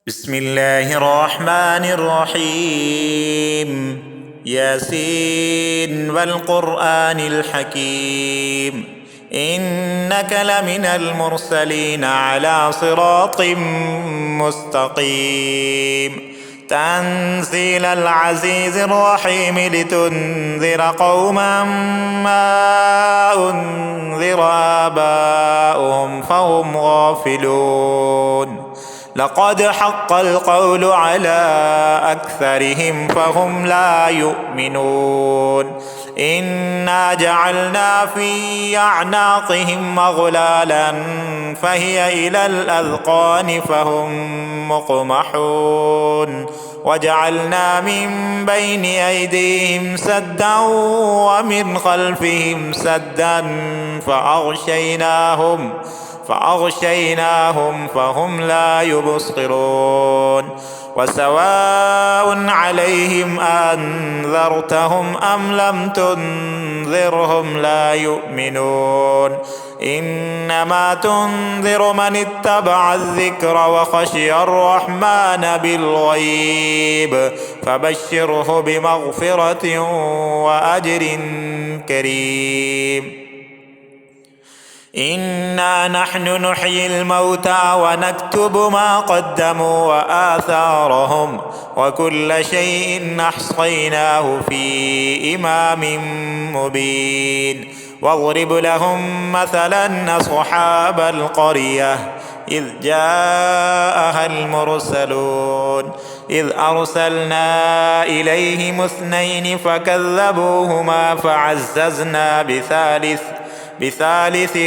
بسم الله الرحمن الرحيم. ياسين والقرآن الحكيم، إنك لمن المرسلين على صراط مستقيم. تنزيل العزيز الرحيم لتنذر قوما ما أنذر آباؤهم فهم غافلون. لقد حق القول على أكثرهم فهم لا يؤمنون. إنا جعلنا في أعناقهم أغلالا فهي إلى الأذقان فهم مقمحون. وجعلنا من بين أيديهم سدا ومن خلفهم سدا فأغشيناهم فهم لا يبصرون. وسواء عليهم أنذرتهم أم لم تنذرهم لا يؤمنون. إنما تنذر من اتبع الذكر وخشي الرحمن بالغيب فبشره بمغفرة وأجر كريم. إنا نحن نحيي الموتى ونكتب ما قدموا وآثارهم وكل شيء أحصيناه في إمام مبين. واضرب لهم مثلا أصحاب القرية إذ جاءها المرسلون إذ أرسلنا إليهم 2 فكذبوهما فعززنا بثالث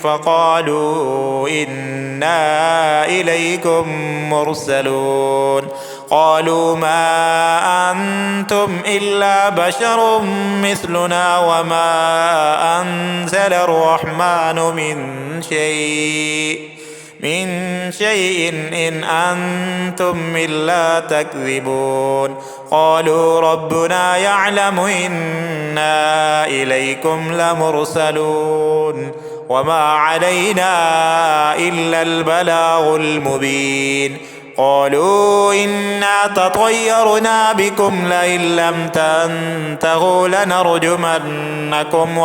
فقالوا إنا إليكم مرسلون. قالوا ما أنتم إلا بشر مثلنا وما أنزل الرحمن من شيء إن أنتم إلا تكذبون. قالوا ربنا يعلم إنا إليكم لمرسلون وما علينا إلا البلاغ المبين. قالوا إنا تطيرنا بكم لئن لم تنتهوا لنرجمنكم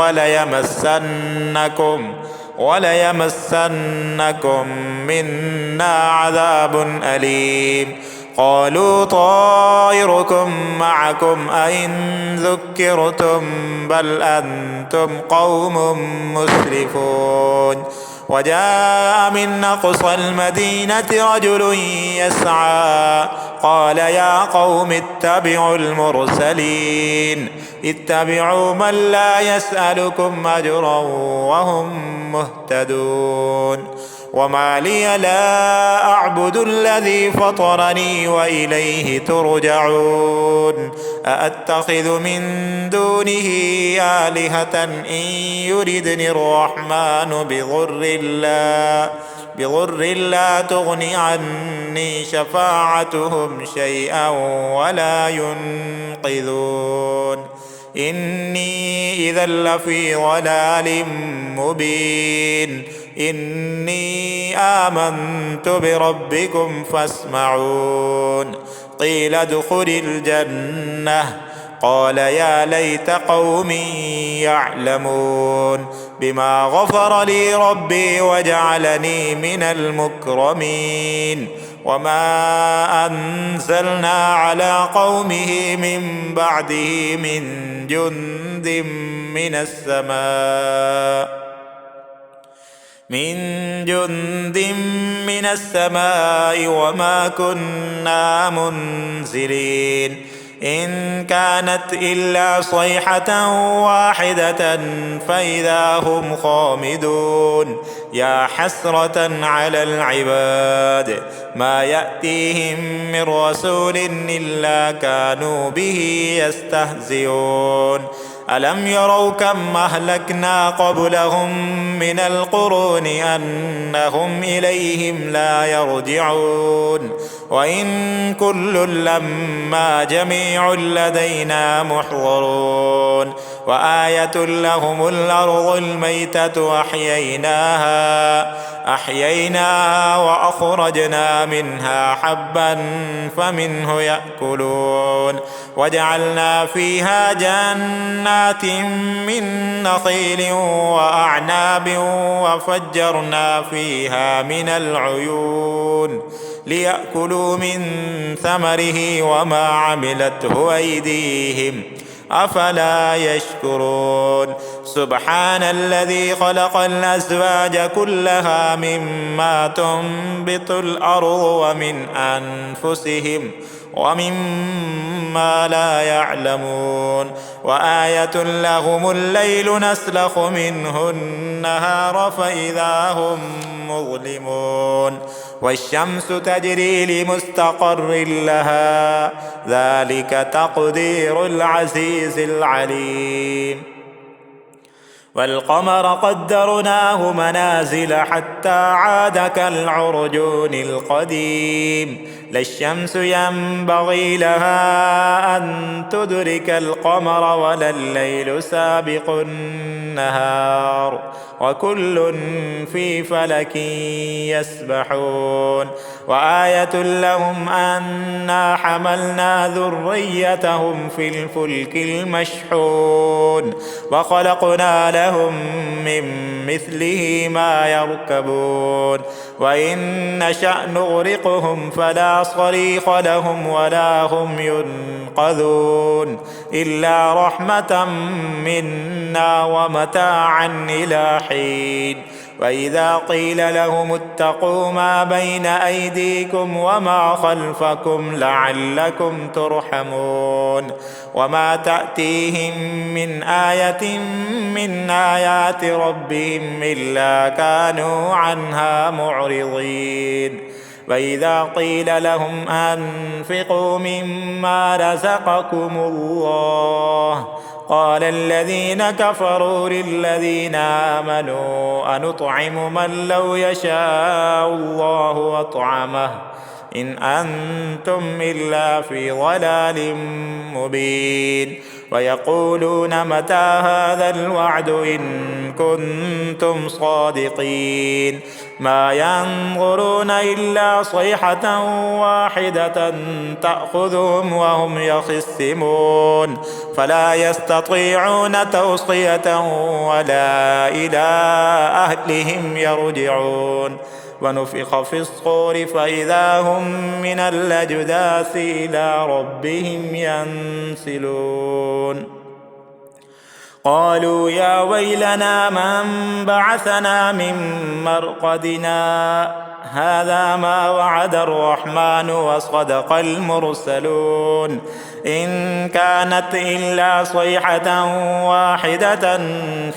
وليمسنكم منا عذاب أليم. قالوا طائركم معكم أئن ذكرتم بل أنتم قوم مسرفون. وجاء من أقصى المدينة رجل يسعى قال يا قوم اتبعوا المرسلين اتبعوا من لا يسألكم أجرا وهم مهتدون. وما لي لا أعبد الذي فطرني وإليه ترجعون. أأتخذ من دونه آلهة إن يردني الرحمن بضر لا تغني عني شفاعتهم شيئا ولا ينقذون. إني إذا لفي ضلال مبين. إني آمنت بربكم فاسمعون. قيل ادخل الجنة قال يا ليت قومي يعلمون بما غفر لي ربي وجعلني من المكرمين. وما أنزلنا على قومه من بعده من جند من السماء وما كنا منزلين. إن كانت إلا صيحة واحدة فإذا هم خامدون. يا حسرة على العباد ما يأتيهم من رسول إلا كانوا به يستهزئون. ألم يروا كم أهلكنا قبلهم من القرون أنهم إليهم لا يرجعون. وإن كل لما جميع لدينا محضرون. وآية لهم الأرض الميتة أحييناها أحييناها وأخرجنا منها حبا فمنه يأكلون وجعلنا فيها جنات من نخيل وأعناب وفجرنا فيها من العيون ليأكلوا من ثمره وما عملته أيديهم أفلا يشكرون سبحان الذي خلق الأزواج كلها مما تنبت الأرض ومن أنفسهم ومما لا يعلمون وآية لهم الليل نسلخ منه النهار فإذا هم مظلمون والشمس تجري لمستقر لها ذلك تقدير العزيز العليم والقمر قدرناه منازل حتى عاد كالعرجون القديم لا الشمس ينبغي لها أن تدرك القمر ولا الليل سابق النهار وكل في فلك يسبحون وآية لهم أنا حملنا ذريتهم في الفلك المشحون وخلقنا لهم من مثله ما يركبون وإن نشأ نغرقهم فلا صريخ لهم ولا هم ينقذون إلا رحمة منا ومتاعا إلى حين وإذا قيل لهم اتقوا ما بين أيديكم وما خلفكم لعلكم ترحمون وما تأتيهم من آية من آيات ربهم إلا كانوا عنها معرضين وإذا قيل لهم أنفقوا مما رزقكم الله قال الذين كفروا للذين آمنوا أنطعم من لو يشاء الله أطعمه إن أنتم إلا في ضلال مبين ويقولون متى هذا الوعد إن كنتم صادقين ما ينظرون إلا صيحة واحدة تأخذهم وهم يخصمون فلا يستطيعون توصية ولا إلى أهلهم يرجعون ونفخ في الصور فإذا هم من الأجداث إلى ربهم ينسلون قالوا يا ويلنا من بعثنا من مرقدنا هذا ما وعد الرحمن وصدق المرسلون إن كانت إلا صيحة واحدة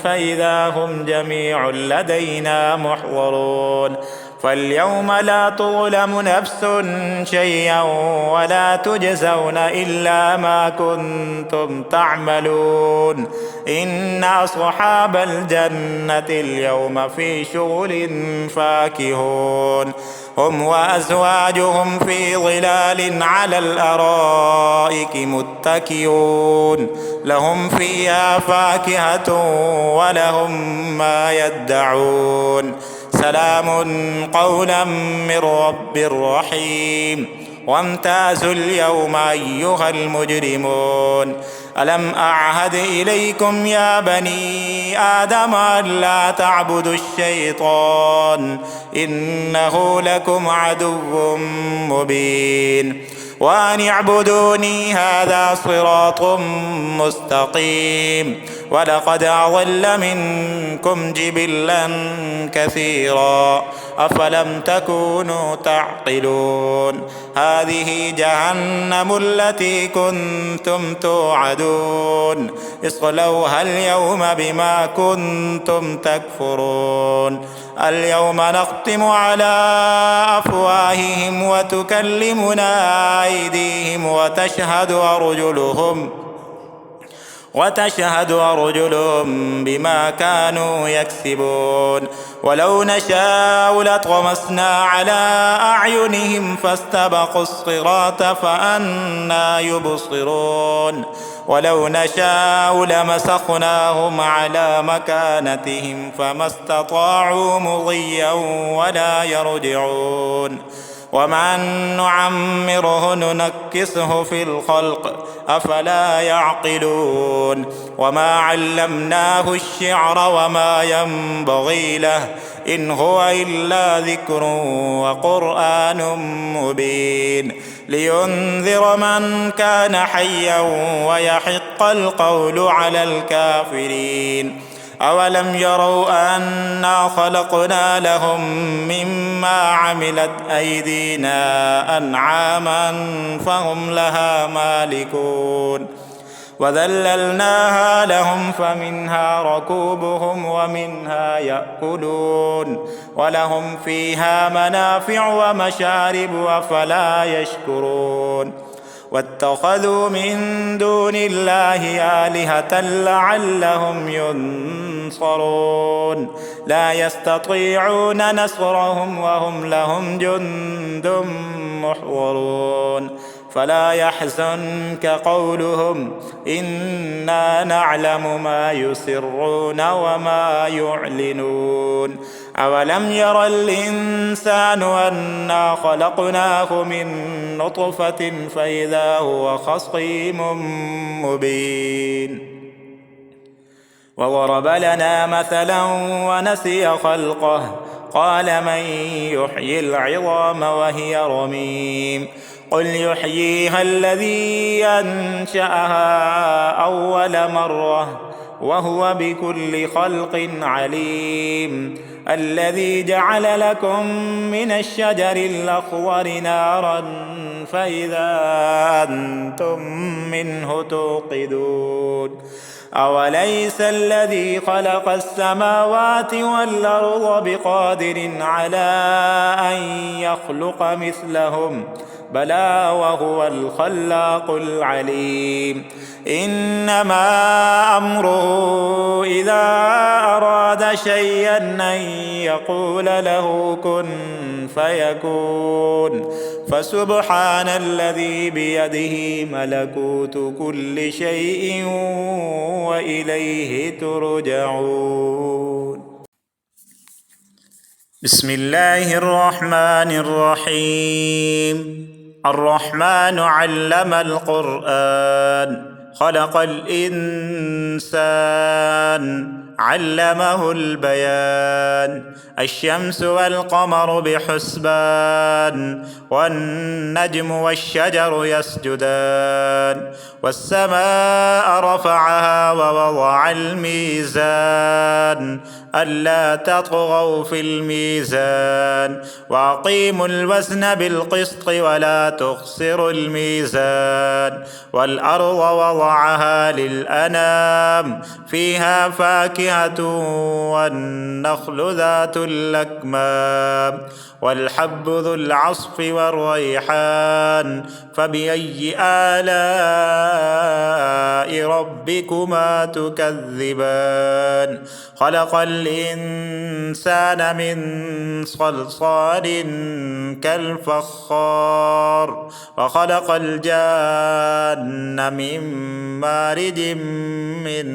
فإذا هم جميع لدينا محضرون فاليوم لا تظلم نفس شيئا ولا تجزون إلا ما كنتم تعملون إن أصحاب الجنة اليوم في شغل فاكهون هم وأزواجهم في ظلال على الأرائك متكئون لهم فيها فاكهة ولهم ما يدعون سلام قولا من رب رحيم وامتازوا اليوم أيها المجرمون ألم أعهد إليكم يا بني آدم ألا تعبدوا الشيطان إنه لكم عدو مبين وأن اعبدوني هذا صراط مستقيم ولقد أضل منكم جبلا كثيرا أفلم تكونوا تعقلون هذه جهنم التي كنتم توعدون اصلوها اليوم بما كنتم تكفرون اليوم نختم على أفواههم وتكلمنا أيديهم وتشهد أرجلهم بما كانوا يكسبون ولو نشاء لطمسنا على أعينهم فاستبقوا الصراط فأنى يبصرون ولو نشاء لمسخناهم على مكانتهم فما استطاعوا مضيا ولا يرجعون ومن نعمره ننكسه في الخلق أفلا يعقلون وما علمناه الشعر وما ينبغي له إن هو إلا ذكر وقرآن مبين لينذر من كان حيا ويحق القول على الكافرين أولم يروا أنا خلقنا لهم مما عملت أيدينا أنعاما فهم لها مالكون وذللناها لهم فمنها ركوبهم ومنها يأكلون ولهم فيها منافع ومشارب أفلا يشكرون واتخذوا من دون الله آلهة لعلهم ينصرون لا يستطيعون نصرهم وهم لهم جند محضرون فلا يحزنك قولهم إنا نعلم ما يسرون وما يعلنون أولم ير الإنسان أنا خلقناه من نطفة فإذا هو خصيم مبين وضرب لنا مثلا ونسي خلقه قال من يحيي العظام وهي رميم قل يحييها الذي أنشأها أول مرة وهو بكل خلق عليم الذي جعل لكم من الشجر الأخضر نارا فإذا أنتم منه توقدون أوليس الذي خلق السماوات والأرض بقادر على أن يخلق مثلهم بلى وهو الخلاق العليم إنما أمره إذا أراد شيئا أن يقول له كن فيكون فسبحان الذي بيده ملكوت كل شيء وإليه ترجعون بسم الله الرحمن الرحيم الرحمن علم القرآن خلق الإنسان علمه البيان الشمس والقمر بحسبان والنجم والشجر يسجدان والسماء رفعها ووضع الميزان ألا تطغوا في الميزان وأقيموا الوزن بالقسط ولا تخسروا الميزان والأرض وضعها للأنام فيها فاكهة والنخل ذات الأكمام والحب ذو العصف والريحان فبأي آلاء ربكما تكذبان خلق الإنسان من صلصال كالفخار وخلق الجان من مارج من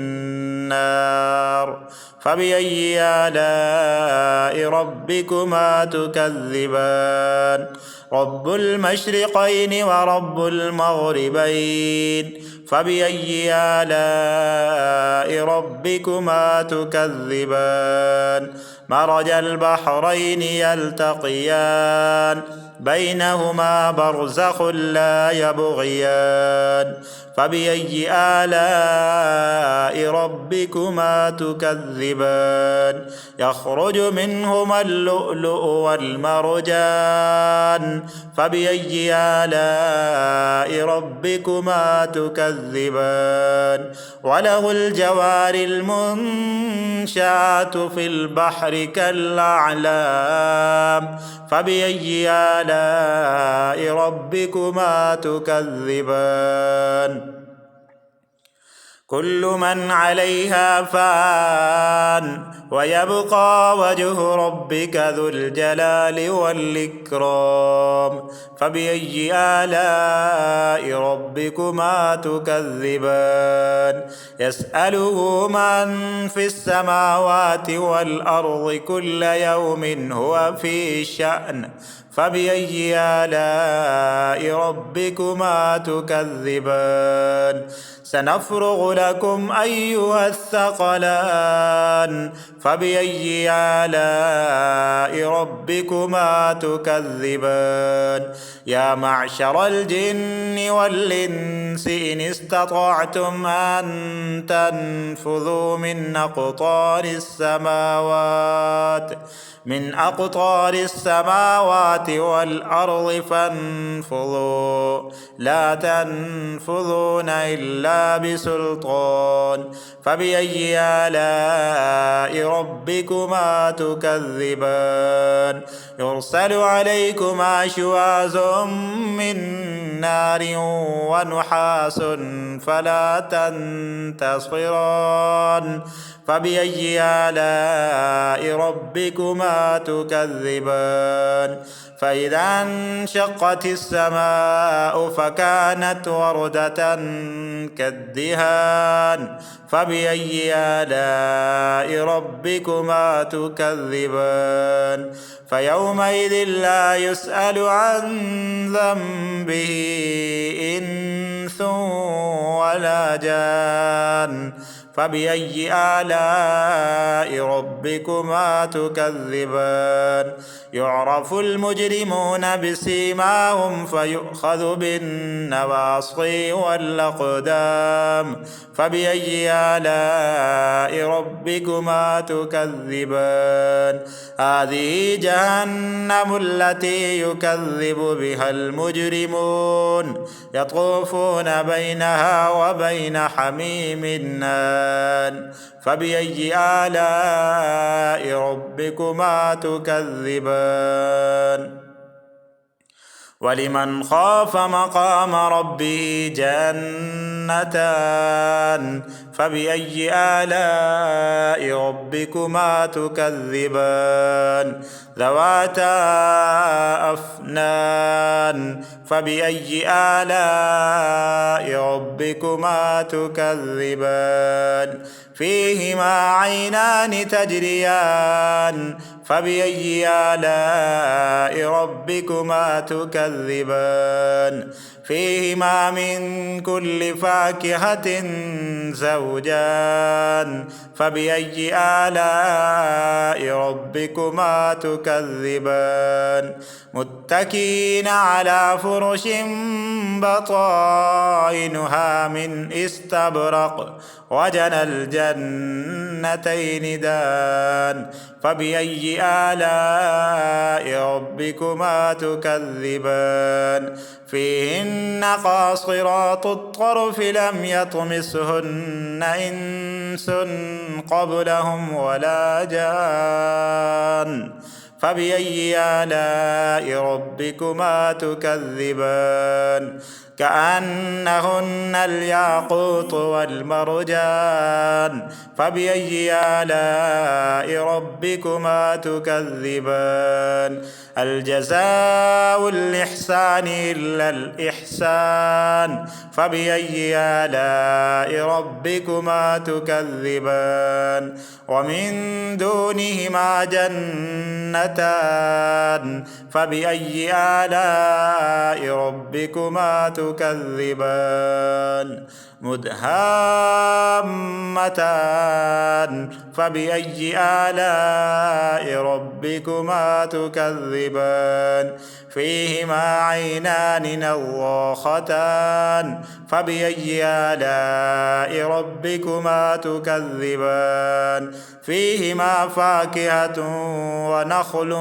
نار فبأي آلاء ربكما تكذبان رب المشرقين ورب المغربين فبأي آلاء ربكما تكذبان مرج البحرين يلتقيان بينهما برزخ لا يبغيان فبأي آلاء ربكما تكذبان يخرج منهما اللؤلؤ والمرجان فبأي آلاء ربكما تكذبان وله الجوار المنشآت في البحر كالأعلام فبأي آلاء ربكما تكذبان كل من عليها فان ويبقى وجه ربك ذو الجلال والإكرام فبأي آلاء ربكما تكذبان يسأله من في السماوات والأرض كل يوم هو في شأن فبأي آلاء ربكما تكذبان سنفرغ لكم أيها الثقلان فبأي آلاء ربكما تكذبان يا معشر الجن والإنس إن استطعتم أن تنفذوا من أقطار السماوات والأرض فانفذوا لا تنفذون إلا بسلطان فبأي آلاء ربكما تكذبان يرسل عليكما شواظ من نار ونحاس فلا تنتصران فبأي آلاء ربكما تكذبان فإذا انشقت السماء فكانت وردة كالدهان فبأي آلاء ربكما تكذبان فيومئذ لا يسأل عن ذنبه إنس ولا جان فبأي آلاء ربكما تكذبان يعرف المجرمون بسيماهم فيؤخذ بالنواصي والأقدام فبأي آلاء ربكما تكذبان هذه جهنم التي يكذب بها المجرمون يطوفون بينها وبين حميم آن فبأي آلاء ربكما تكذبان ولمن خاف مقام ربه جنتان فبأي آلاء ربكما تكذبان ذواتا أفنان فبأي آلاء ربكما تكذبان فيهما عينان تجريان فبأي آلاء ربكما تكذبان فيهما من كل فاكهة زوجان فبأي آلاء ربكما تكذبان متكئين على فرش بطائنها من استبرق وجنى الجنتين دان فبأي آلاء ربكما تكذبان فيهن قاصرات الطرف لم يطمسهن إنس قبلهم ولا جان فبأي آلاء ربكما تكذبان كأنهن الياقوت والمرجان فبأي آلاء ربكما تكذبان الجزاء الإحسان إلا الإحسان فبأي آلاء ربكما تكذبان ومن دونهما جنتان فبأي آلاء ربكما تكذبان مدهامتان فبأي آلاء ربكما تكذبان فيهما عينان نضاختان فبأي آلاء ربكما تكذبان فيهما فاكهة ونخل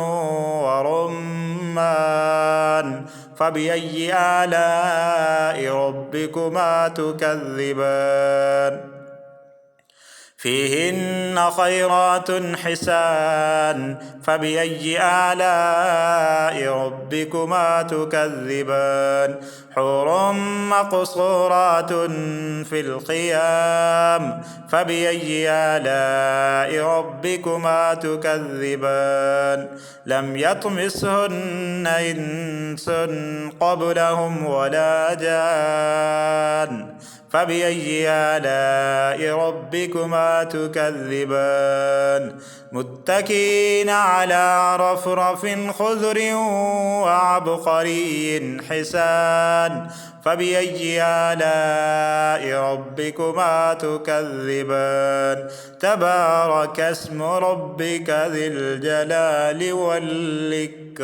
ورمان فبأي آلاء ربكما تكذبان فيهن خيرات حسان فبأي آلاء ربكما تكذبان حور مقصورات في الخيام فبأي آلاء ربكما تكذبان لم يطمسهن إنس قبلهم ولا جان فبأي آلاء ربكما تكذبان متكئين على رفرف خضر وعبقري حسان فبأي آلاء ربكما تكذبان تبارك اسم ربك ذي الجلال والإكرام.